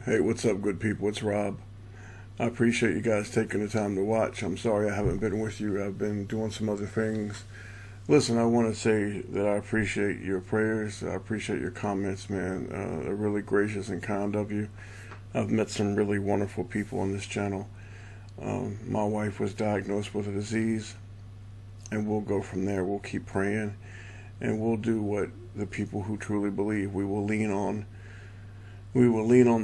Hey, what's up, good people? It's Rob. I appreciate you guys taking the time to watch. I'm sorry I haven't been with you. I've been doing some other things. Listen, I want to say that I appreciate your prayers. I appreciate your comments, man. They're really gracious and kind of you. I've met some really wonderful people on this channel. My wife was diagnosed with a disease, and we'll go from there. We'll keep praying, and we'll do what the people who truly believe. We will lean on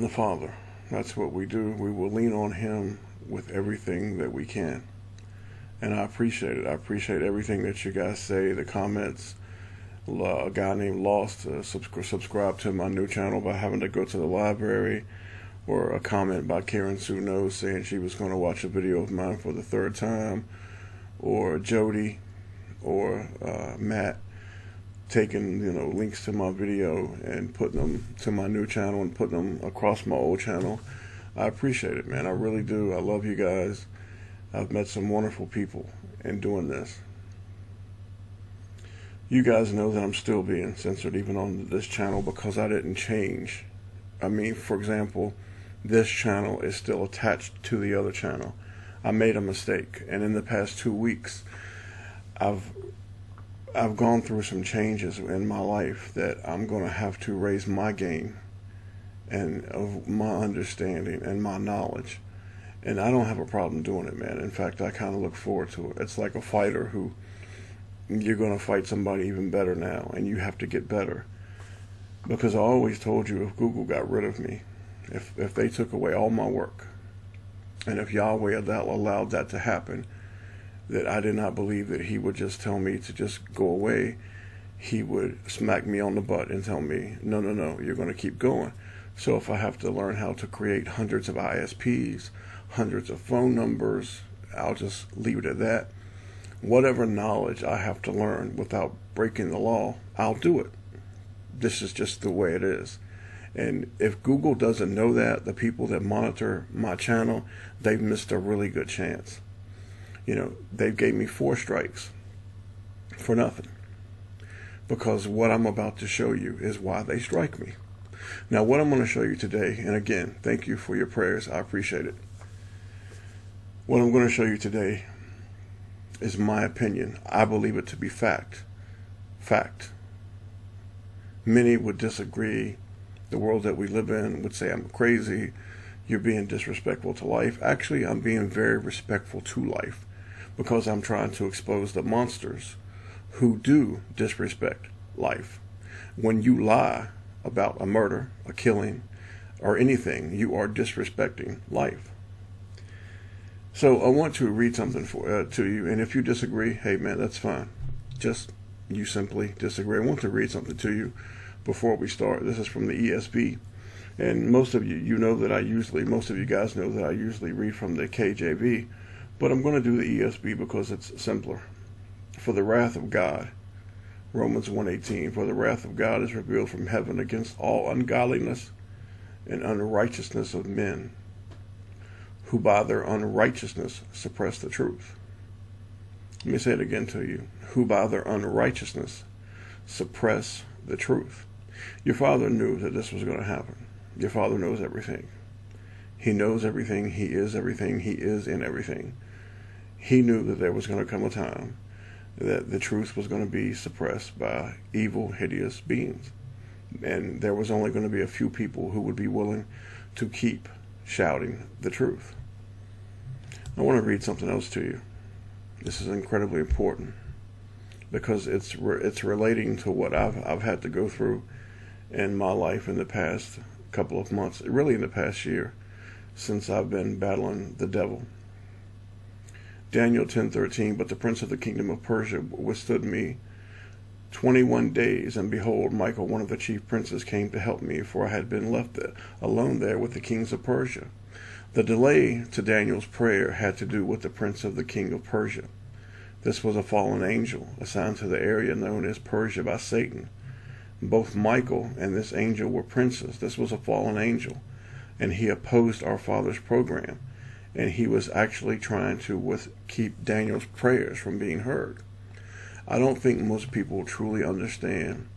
the Father. That's what we do. We will lean on Him with everything that we can. And I appreciate it. I appreciate everything that you guys say, the comments. A guy named Lost subscribed to my new channel by having to go to the library, or a comment by Karen Sue Knows saying she was going to watch a video of mine for the third time, or Jody, or Matt taking links to my video and putting them to my new channel and putting them across my old channel. I appreciate it, man. I really do. I love you guys. I've met some wonderful people in doing this. You guys know that I'm still being censored even on this channel because I didn't change. I mean, for example, this channel is still attached to the other channel. I made a mistake, and in the past 2 weeks I've gone through some changes in my life that I'm going to have to raise my game and of my understanding and my knowledge. And I don't have a problem doing it, man. In fact, I kind of look forward to it. It's like a fighter who, you're going to fight somebody even better now, and you have to get better. Because I always told you, if Google got rid of me, if they took away all my work, and if Yahweh allowed that to happen, that I did not believe that He would just tell me to just go away. He would smack me on the butt and tell me, no, you're going to keep going. So if I have to learn how to create hundreds of ISPs, hundreds of phone numbers, I'll just leave it at that. Whatever knowledge I have to learn without breaking the law, I'll do it. This is just the way it is. And if Google doesn't know that, the people that monitor my channel, they've missed a really good chance. They gave me 4 strikes for nothing, because what I'm about to show you is why they strike me. Now, what I'm going to show you today, and again, thank you for your prayers. I appreciate it. What I'm going to show you today is my opinion. I believe it to be fact. Fact. Many would disagree. The world that we live in would say I'm crazy. You're being disrespectful to life. Actually, I'm being very respectful to life, because I'm trying to expose the monsters who do disrespect life. When you lie about a murder, a killing, or anything, you are disrespecting life. So I want to read something to you, and if you disagree, hey man, that's fine. Just you simply disagree. I want to read something to you before we start. This is from the ESV, and most of you know that most of you guys know that I usually read from the KJV. But I'm going to do the ESV because it's simpler. For the wrath of God, Romans 1:18, for the wrath of God is revealed from heaven against all ungodliness and unrighteousness of men, who by their unrighteousness suppress the truth. Let me say it again to you. Who by their unrighteousness suppress the truth. Your Father knew that this was going to happen. Your Father knows everything. He knows everything. He is everything. He is in everything. He knew that there was going to come a time that the truth was going to be suppressed by evil, hideous beings. And there was only going to be a few people who would be willing to keep shouting the truth. I want to read something else to you. This is incredibly important because it's relating to what I've had to go through in my life in the past couple of months, really in the past year, since I've been battling the devil. Daniel 10:13, but the prince of the kingdom of Persia withstood me 21 days, and behold, Michael, one of the chief princes, came to help me, for I had been left alone there with the kings of Persia. The delay to Daniel's prayer had to do with the prince of the king of Persia. This was a fallen angel assigned to the area known as Persia by Satan. Both Michael and this angel were princes. This was a fallen angel, and he opposed our Father's program, and he was actually trying to keep Daniel's prayers from being heard. I don't think most people truly understand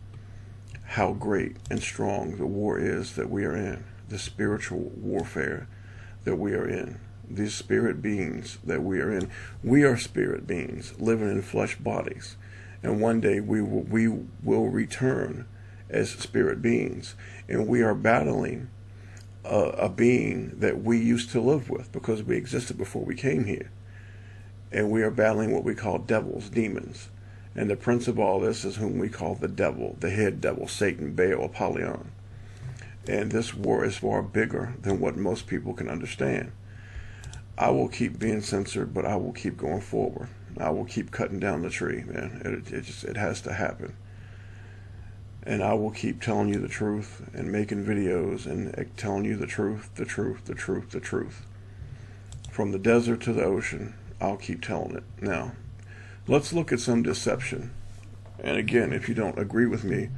how great and strong the war is that we are in. the spiritual warfare that we are in. These spirit beings that we are in. We are spirit beings living in flesh bodies. And one day we will return as spirit beings. And we are battling a being that we used to live with because we existed before we came here. And we are battling what we call devils, demons. And the prince of all this is whom we call the devil, the head devil, Satan, Baal, Apollyon. And this war is far bigger than what most people can understand. I will keep being censored, but I will keep going forward. I will keep cutting down the tree, man. It has to happen. And I will keep telling you the truth and making videos and telling you the truth, the truth, the truth, the truth. From the desert to the ocean, I'll keep telling it. Now, let's look at some deception. And again, if you don't agree with me,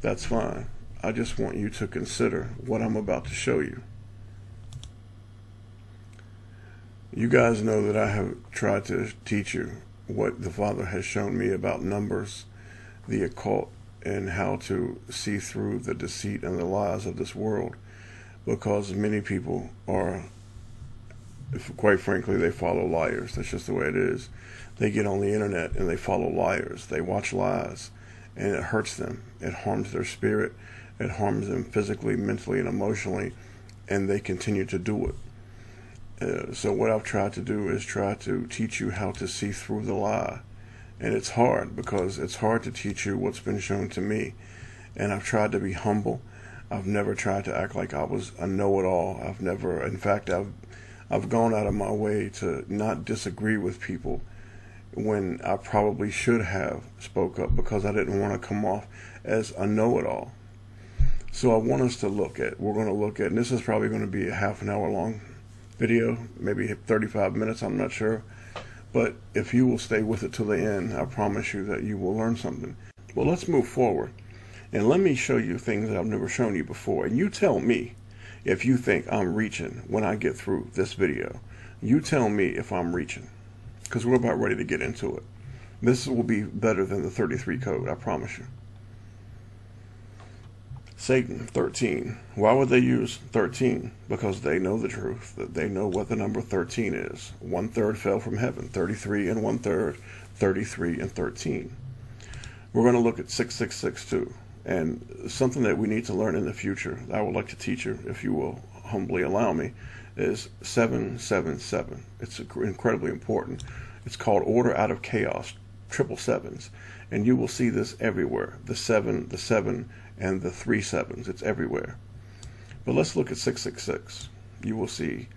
that's fine. I just want you to consider what I'm about to show you. You guys know that I have tried to teach you what the Father has shown me about numbers, the occult, and how to see through the deceit and the lies of this world, because many people are, quite frankly, they follow liars. That's just the way it is. They get on the internet and they follow liars. They watch lies, and it hurts them. It harms their spirit. It harms them physically, mentally, and emotionally, and they continue to do it. So what I've tried to do is try to teach you how to see through the lie. And it's hard, because it's hard to teach you what's been shown to me. And I've tried to be humble. I've never tried to act like I was a know-it-all. In fact, I've gone out of my way to not disagree with people when I probably should have spoke up, because I didn't want to come off as a know-it-all. So I want us to we're going to look at, and this is probably going to be a half an hour long video, maybe 35 minutes, I'm not sure. But if you will stay with it till the end, I promise you that you will learn something. Well, let's move forward. And let me show you things that I've never shown you before. And you tell me if you think I'm reaching when I get through this video. You tell me if I'm reaching, because we're about ready to get into it. This will be better than the 33 code, I promise you. Satan, 13. Why would they use 13? Because they know the truth, that they know what the number 13 is. 1/3 fell from heaven, 33 and 1/3, 33 and 13. We're going to look at 666 too. And something that we need to learn in the future, I would like to teach you, if you will humbly allow me, is 777. It's incredibly important. It's called order out of chaos, triple sevens. And you will see this everywhere. The 7, and the 3 sevens. It's everywhere. But let's look at 666. You will see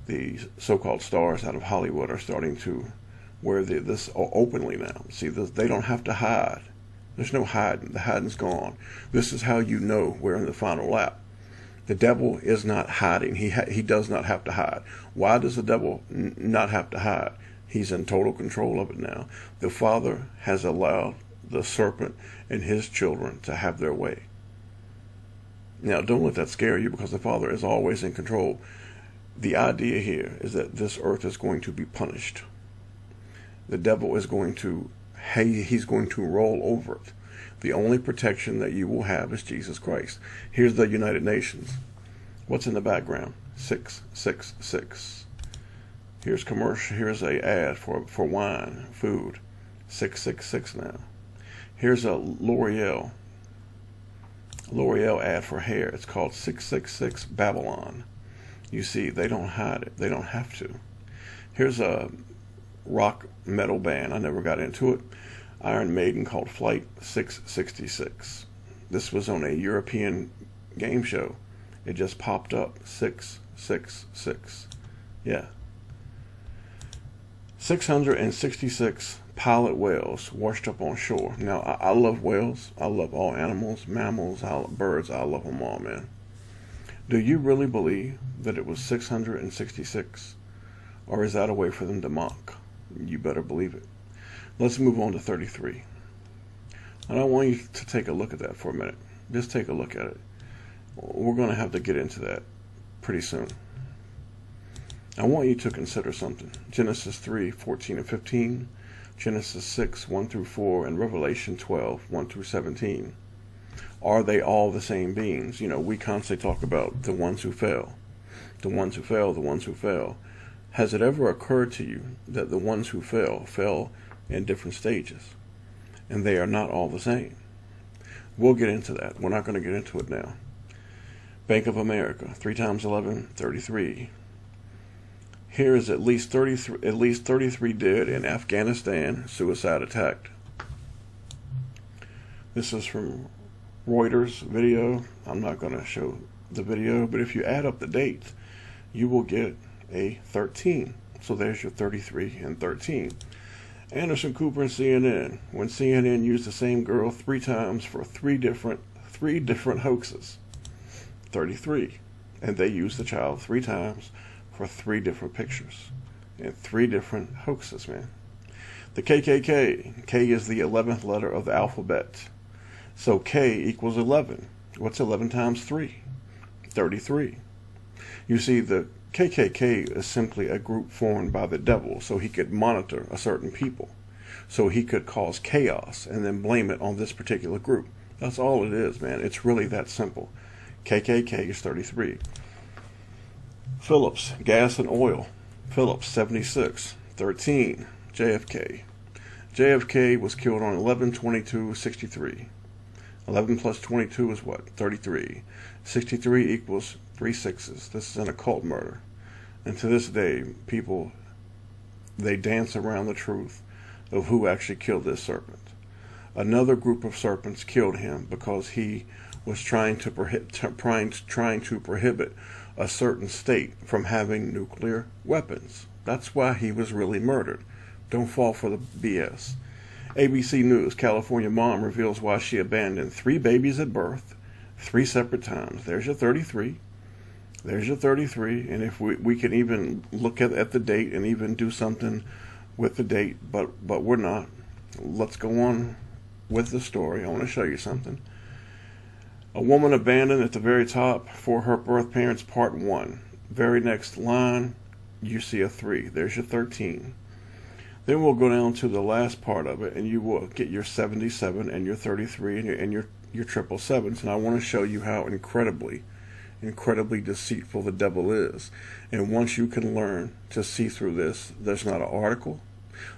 the so-called stars out of Hollywood are starting to wear this openly now. See, they don't have to hide. There's no hiding. The hiding's gone. This is how you know we're in the final lap. The devil is not hiding. He does not have to hide. Why does the devil not have to hide? He's in total control of it now. The Father has allowed the serpent and his children to have their way. Now, don't let that scare you, because the Father is always in control. The idea here is that this earth is going to be punished. The devil is going to, he's going to roll over it. The only protection that you will have is Jesus Christ. Here's the United Nations. What's in the background? 666. Here's commercial. Here's a ad for wine, food. 666 now. Here's a L'Oreal ad for hair. It's called 666 Babylon. You see, they don't hide it. They don't have to. Here's a rock metal band. I never got into it. Iron Maiden, called Flight 666. This was on a European game show. It just popped up. 666. Yeah. 666 pilot whales washed up on shore. Now, I love whales. I love all animals, mammals, birds. I love them all, man. Do you really believe that it was 666? Or is that a way for them to mock? You better believe it. Let's move on to 33. And I want you to take a look at that for a minute. Just take a look at it. We're going to have to get into that pretty soon. I want you to consider something. Genesis 3, 14 and 15, Genesis 6, 1 through 4, and Revelation 12, 1 through 17. Are they all the same beings? We constantly talk about the ones who fell, the ones who fell, the ones who fell. Has it ever occurred to you that the ones who fell in different stages, and they are not all the same? We'll get into that. We're not going to get into it now. Bank of America, 3 times 11, 33. Here is at least 33 dead in Afghanistan, suicide attack. This is from Reuters video. I'm not going to show the video, but if you add up the dates, you will get a 13. So there's your 33 and 13. Anderson Cooper and CNN. When CNN used the same girl 3 times for three different hoaxes. 33. And they used the child 3 times for 3 different pictures and 3 different hoaxes, man. The KKK. K is the 11th letter of the alphabet. So K equals 11. What's 11 times 3? 33. You see, the KKK is simply a group formed by the devil so he could monitor a certain people, so he could cause chaos and then blame it on this particular group. That's all it is, man. It's really that simple. KKK is 33. Phillips, gas and oil. Phillips, 76. 13. JFK. JFK was killed on 11/22/63. 11 plus 22 is what? 33. 63 equals 3 6s. This is an occult murder. And to this day, people, they dance around the truth of who actually killed this serpent. Another group of serpents killed him because he was trying to prohibit a certain state from having nuclear weapons. That's why he was really murdered. Don't fall for the BS. ABC News, California mom reveals why she abandoned 3 babies at birth 3 separate times. There's your 33. There's your 33. And if we can even look at the date and even do something with the date, but we're not. Let's go on with the story. I want to show you something. A woman abandoned at the very top for her birth parents, part 1. Very next line, you see a 3. There's your 13. Then we'll go down to the last part of it, and you will get your 77 and your 33 and your 777s. And I want to show you how incredibly deceitful the devil is. And once you can learn to see through this, there's not an article,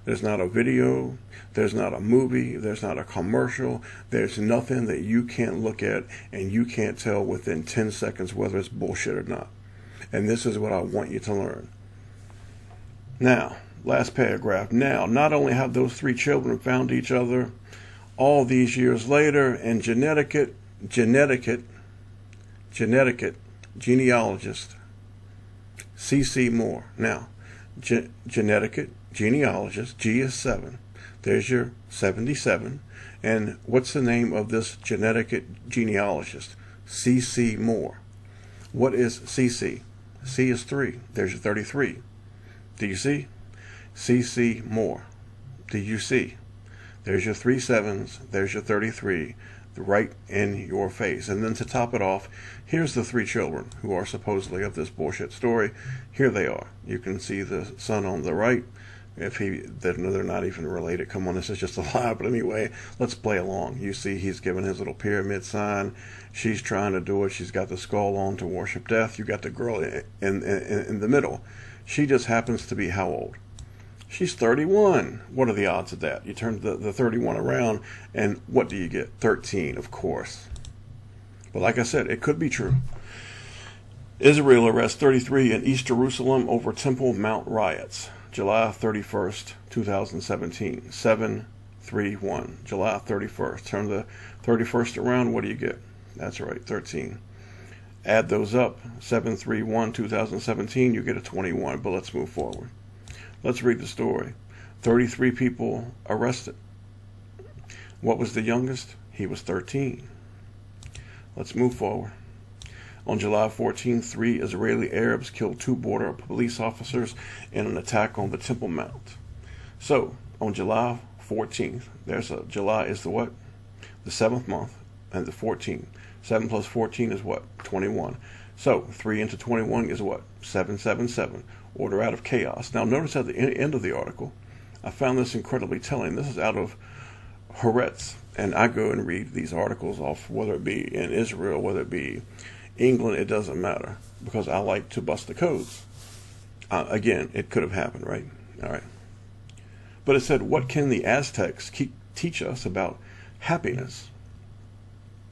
there's not a video, there's not a movie, there's not a commercial, there's nothing that you can't look at and you can't tell within 10 seconds whether it's bullshit or not. And this is what I want you to learn. Now, last paragraph. Now, not only have those 3 children found each other all these years later, and genealogist C.C. Moore. Now, genealogist, G is 7. There's your 77. And what's the name of this genealogist? C.C. Moore. What is C.C.? C is 3. There's your 33. Do you see? C.C. Moore. Do you see? There's your 3 7s. There's your 33. Right in your face. And then to top it off, here's the 3 children who are supposedly of this bullshit story. Here they are. You can see the son on the right. They're not even related. Come on, this is just a lie. But anyway, let's play along. You see he's giving his little pyramid sign. She's trying to do it. She's got the skull on to worship death. You got the girl in the middle. She just happens to be how old? She's 31. What are the odds of that? You turn the 31 around, and what do you get? 13, of course. But like I said, it could be true. Israel arrests 33 in East Jerusalem over Temple Mount riots. July 31st, 2017. 7/3/1. July 31st. Turn the 31st around, what do you get? That's right, 13. Add those up. 7/3/1, 2017, you get a 21. But let's move forward. Let's read the story. 33 people arrested. What was the youngest? He was 13. Let's move forward. On July 14th, 3 Israeli Arabs killed 2 border police officers in an attack on the Temple Mount. So, on July 14th, July is the what? The 7th month, and the 14th. 7 plus 14 is what? 21. So, 3 into 21 is what? 777. Order out of chaos. Now, notice at the end of the article, I found this incredibly telling. This is out of Hoaxes, And I go and read these articles off, whether it be in Israel, whether it be England, it doesn't matter, because I like to bust the codes. Again, it could have happened, right? All right. But it said, what can the Aztecs teach us about happiness?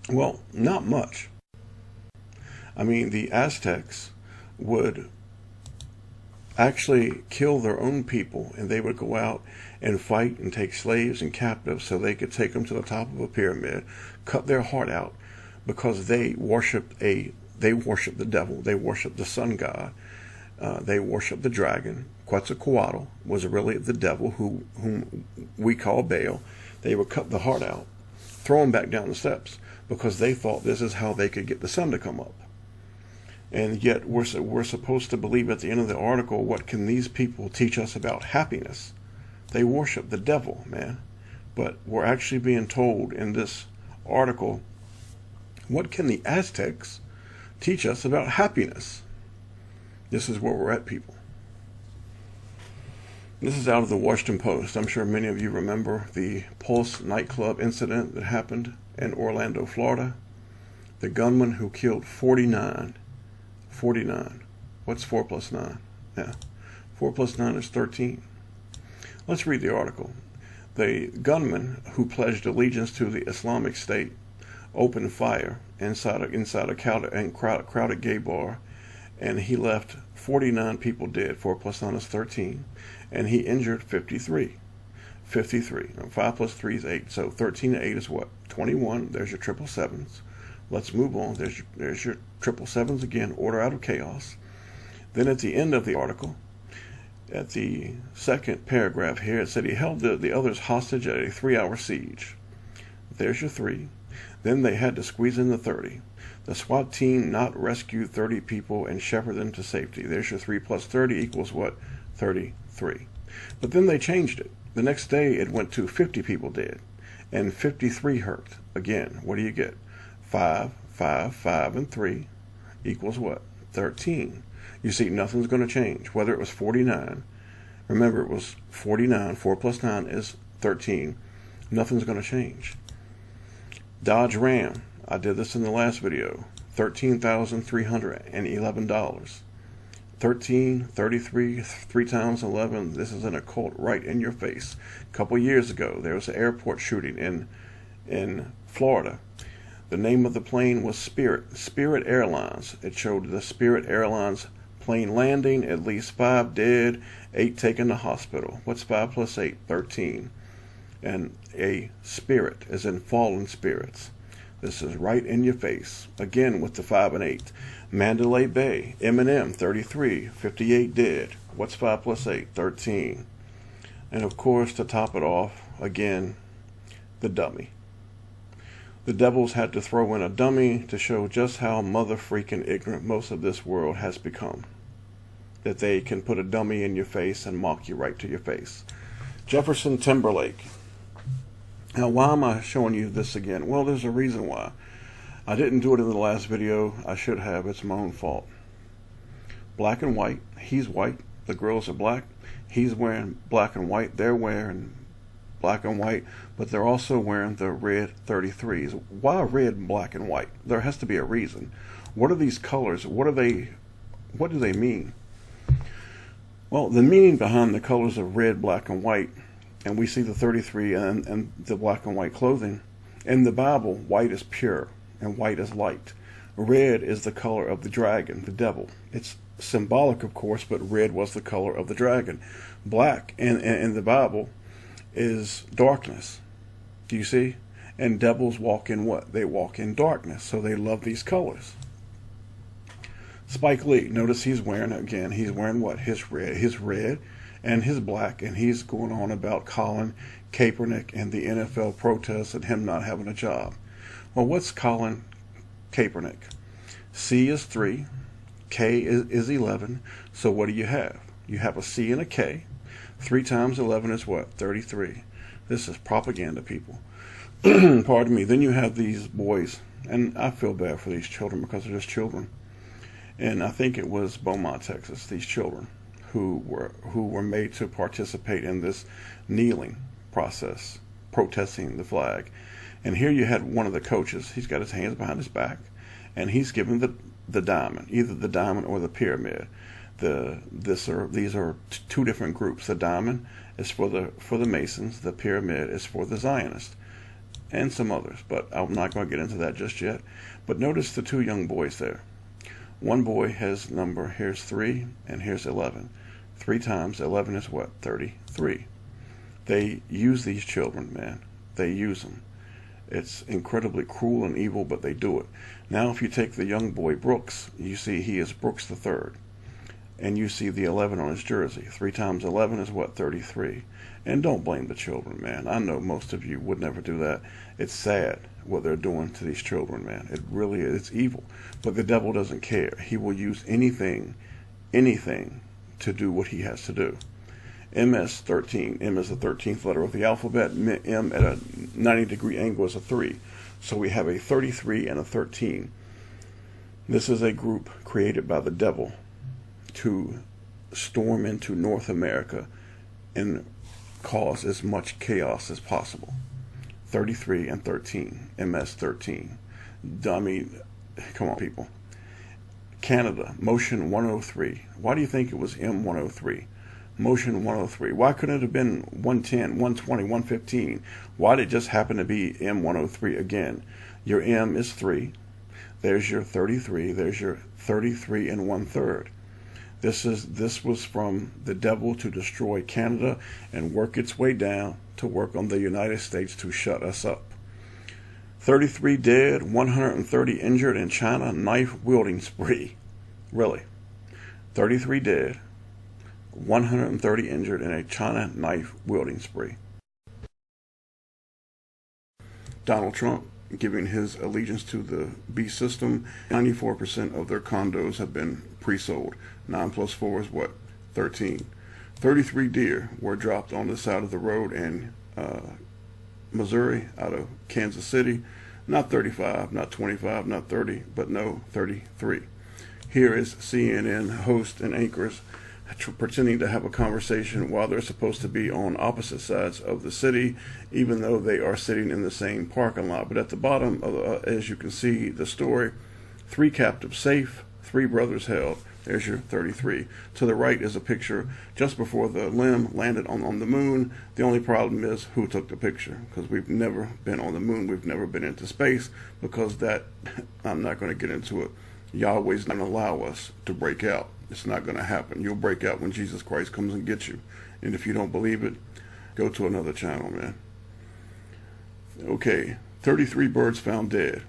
Well, not much. I mean, the Aztecs would actually kill their own people, and they would go out and fight and take slaves and captives so they could take them to the top of a pyramid, cut their heart out, because they worshipped the devil, they worshipped the sun god, they worshipped the dragon. Quetzalcoatl was really the devil, whom we call Baal. They would cut the heart out, throw him back down the steps, because they thought this is how they could get the sun to come up. And yet we're supposed to believe at the end of the article, what can these people teach us about happiness? They worship the devil, man. But we're actually being told in this article, what can the Aztecs teach us about happiness? This is where we're at, people. This is out of the Washington Post. I'm sure many of you remember the Pulse nightclub incident that happened in Orlando, Florida. The gunman who killed 49. What's 4 plus 9? Yeah. 4 plus 9 is 13. Let's read the article. The gunman who pledged allegiance to the Islamic State opened fire inside a crowded gay bar, and he left 49 people dead. 4 plus 9 is 13. And he injured 53. 53. Now, 5 plus 3 is 8. So 13 and 8 is what? 21. There's your triple sevens. Let's move on. There's your triple sevens again. Order out of chaos. Then at the end of the article, at the second paragraph here, it said he held the others hostage at a 3-hour siege. There's your 3. Then they had to squeeze in the 30. The SWAT team not rescued 30 people and shepherd them to safety. There's your 3 plus 30 equals what? 33. But then they changed it. The next day it went to 50 people dead and 53 hurt. Again, what do you get? 5, 5, 5, and 3 equals what? 13. You see, nothing's going to change. Whether it was 49, remember it was 49, 4 plus 9 is 13. Nothing's going to change. Dodge Ram, I did this in the last video, $13,311. 13, 33, 3 times 11, this is an occult right in your face. A couple years ago, there was an airport shooting in Florida. The name of the plane was Spirit Airlines. It showed the Spirit Airlines plane landing, at least 5 dead, 8 taken to hospital. What's 5 plus 8? 13. And a spirit is in fallen spirits. This is right in your face. Again with the 5 and 8. Mandalay Bay, M&M, 33, 58 dead. What's 5 plus 8? 13. And of course, to top it off, again, the dummy. The devils had to throw in a dummy to show just how mother-freaking ignorant most of this world has become. That they can put a dummy in your face and mock you right to your face. Jefferson Timberlake. Now, why am I showing you this again? Well, there's a reason why. I didn't do it in the last video. I should have. It's my own fault. Black and white. He's white. The girls are black. He's wearing black and white. They're wearing black and white, but they're also wearing the red 33s. Why red, black, and white? There has to be a reason. What are these colors? What do they mean? Well, the meaning behind the colors of red, black, and white, and we see the 33 and the black and white clothing. In the Bible, white is pure and white is light. Red is the color of the dragon, the devil. It's symbolic, of course, but red was the color of the dragon. Black in the Bible is darkness. Do you see? And devils walk in what? They walk in darkness. So they love these colors. Spike Lee, notice he's wearing what? His red and his black, and he's going on about Colin Kaepernick and the NFL protests and him not having a job. Well, what's Colin Kaepernick? C is 3, K is 11, so what do you have? You have a C and a K. 3 times 11 is what? 33. This is propaganda, people. Pardon me. Then you have these boys, and I feel bad for these children because they're just children. And I think it was Beaumont, Texas, these children who were made to participate in this kneeling process, protesting the flag. And here you had one of the coaches. He's got his hands behind his back, and he's giving the diamond, either the diamond or the pyramid. These are two different groups. The diamond is for the Masons. The pyramid is for the Zionists, and some others. But I'm not going to get into that just yet. But notice the two young boys there. One boy has number, here's 3, and here's 11. 3 times 11 is what? 33. They use these children, man. They use them. It's incredibly cruel and evil, but they do it. Now, if you take the young boy Brooks, you see he is Brooks the third. And you see the 11 on his jersey. 3 times 11 is what? 33. And don't blame the children, man. I know most of you would never do that. It's sad what they're doing to these children, man. It really is. It's evil. But the devil doesn't care. He will use anything to do what he has to do. MS-13. M is the 13th letter of the alphabet. M at a 90-degree angle is a 3. So we have a 33 and a 13. This is a group created by the devil to storm into North America and cause as much chaos as possible. 33 and 13. MS-13. I mean, come on, people. Canada, motion 103. Why do you think it was M103? Motion 103. Why couldn't it have been 110, 120, 115? Why did it just happen to be M103 again? Your M is 3. There's your 33. There's your 33 and 1/3. This was from the devil to destroy Canada and work its way down to work on the United States to shut us up. 33 dead, 130 injured in China knife wielding spree. Really. 33 dead, 130 injured in a China knife wielding spree. Donald Trump giving his allegiance to the beast system. 94% of their condos have been pre-sold. 9 plus 4 is what? 13. 33 deer were dropped on the side of the road in Missouri out of Kansas City. Not 35, not 25, not 30, but no, 33. Here is CNN hosts and anchors pretending to have a conversation while they're supposed to be on opposite sides of the city, even though they are sitting in the same parking lot. But at the bottom, as you can see the story, 3 captives safe, 3 brothers held. There's your 33. To the right is a picture just before the limb landed on the moon. The only problem is who took the picture, because we've never been on the moon. We've never been into space, because that, I'm not going to get into it. Yahweh's not going to allow us to break out. It's not going to happen. You'll break out when Jesus Christ comes and gets you. And if you don't believe it, go to another channel, man. Okay, 33 birds found dead.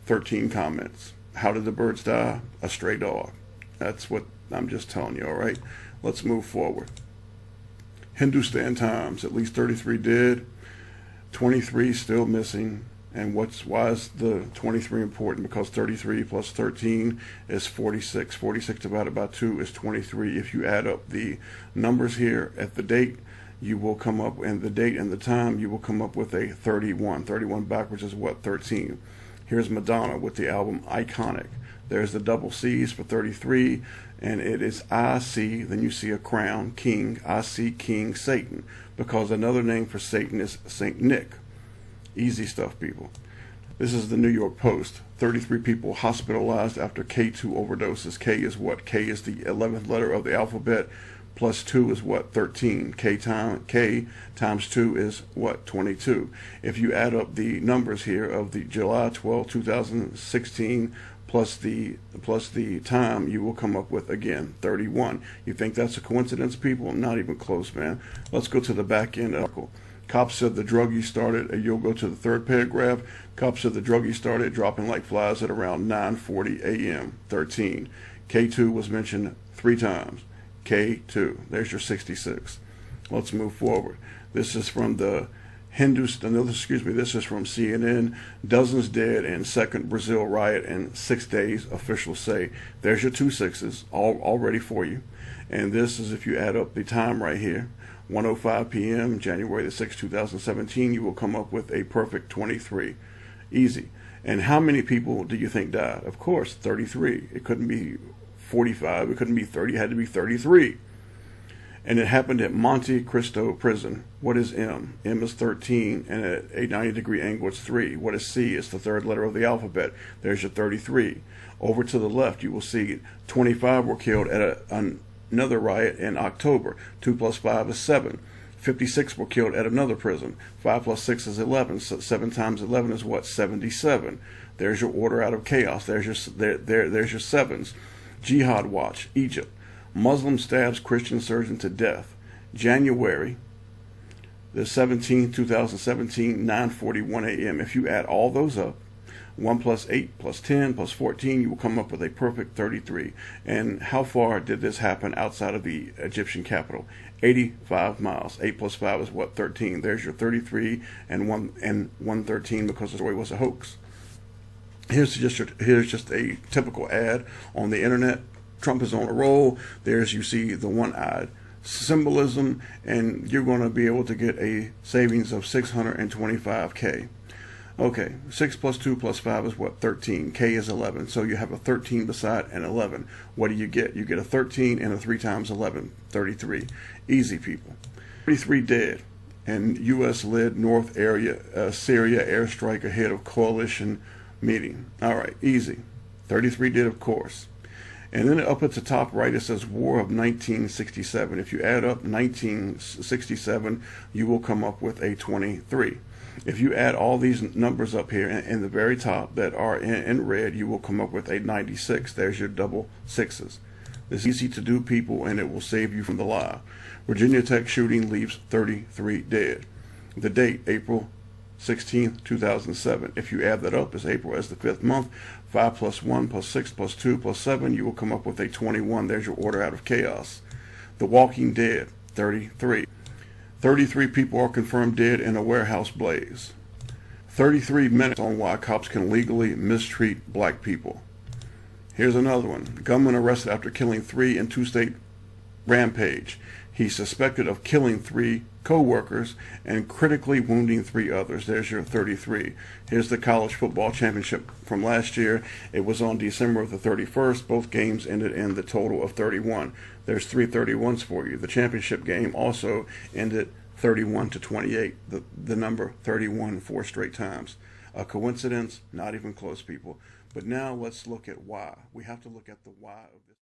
13 comments. How did the birds die? A stray dog. That's what I'm just telling you, all right? Let's move forward. Hindustan Times, at least 33 dead, 23 still missing. And why is the 23 important? Because 33 plus 13 is 46. 46 divided by 2 is 23. If you add up the numbers here at the date, you will come up, and the date and the time, you will come up with a 31. 31 backwards is what? 13. Here's Madonna with the album Iconic. There's the double C's for 33, and it is I-C, then you see a crown, King, I-C, King, Satan, because another name for Satan is Saint Nick. Easy stuff, people. This is the New York Post. 33 people hospitalized after K2 overdoses. K is what? K is the 11th letter of the alphabet, plus 2 is what? 13. K times 2 is what? 22. If you add up the numbers here of the July 12, 2016, plus the time, you will come up with, again, 31. You think that's a coincidence, people? Not even close, man. Let's go to the back end article. Cops said the druggie started, you'll go to the third paragraph. Cops said the druggie started dropping like flies at around 9:40 a.m. 13. K2 was mentioned 3 times. K2. There's your 66. Let's move forward. This is from the this is from CNN. Dozens dead in second Brazil riot in 6 days, officials say. There's your 2 sixes, all ready for you. And this is if you add up the time right here. 1:05 p.m., January the 6th, 2017, you will come up with a perfect 23. Easy. And how many people do you think died? Of course, 33. It couldn't be 45. It couldn't be 30. It had to be 33. And it happened at Monte Cristo Prison. What is M? M is 13, and at a 90-degree angle, it's 3. What is C? It's the third letter of the alphabet. There's your 33. Over to the left, you will see 25 were killed at another riot in October. 2 plus 5 is 7. 56 were killed at another prison. 5 plus 6 is 11. So 7 times 11 is what? 77. There's your order out of chaos. There's your sevens. Jihad Watch, Egypt. Muslim stabs Christian surgeon to death. January the 17th, 2017, 9:41 a.m. If you add all those up, 1 plus 8 plus 10 plus 14, you will come up with a perfect 33. And how far did this happen outside of the Egyptian capital? 85 miles. 8 plus 5 is what? 13. There's your 33 and 113 because the story was a hoax. Here's just a typical ad on the internet. Trump is on a roll. There's, you see the one-eyed symbolism, and you're going to be able to get a savings of $625K. Okay, 6 plus 2 plus 5 is what? 13. K is 11. So you have a 13 beside an 11. What do you get? You get a 13 and a 3 times 11. 33. Easy, people. 33 dead. And U.S.-led North Syria airstrike ahead of coalition meeting. All right, easy. 33 dead, of course. And then up at the top right, it says War of 1967. If you add up 1967, you will come up with a 23. If you add all these numbers up here in the very top that are in red, you will come up with a 96. There's your double sixes. It's easy to do, people, and it will save you from the lie. Virginia Tech shooting leaves 33 dead. The date, April 16th, 2007. If you add that up, as April as the 5th month, 5 plus 1 plus 6 plus 2 plus 7, you will come up with a 21. There's your order out of chaos. The Walking Dead, 33. 33 people are confirmed dead in a warehouse blaze. 33 minutes on why cops can legally mistreat black people. Here's another one. Gunman arrested after killing 3 in two-state rampage. He's suspected of killing 3 co-workers and critically wounding 3 others. There's your 33. Here's the college football championship from last year. It was on December the 31st. Both games ended in the total of 31. There's 3 31s for you. The championship game also ended 31-28. The number 31 4 straight times. A coincidence? Not even close, people. But now let's look at why. We have to look at the why of this.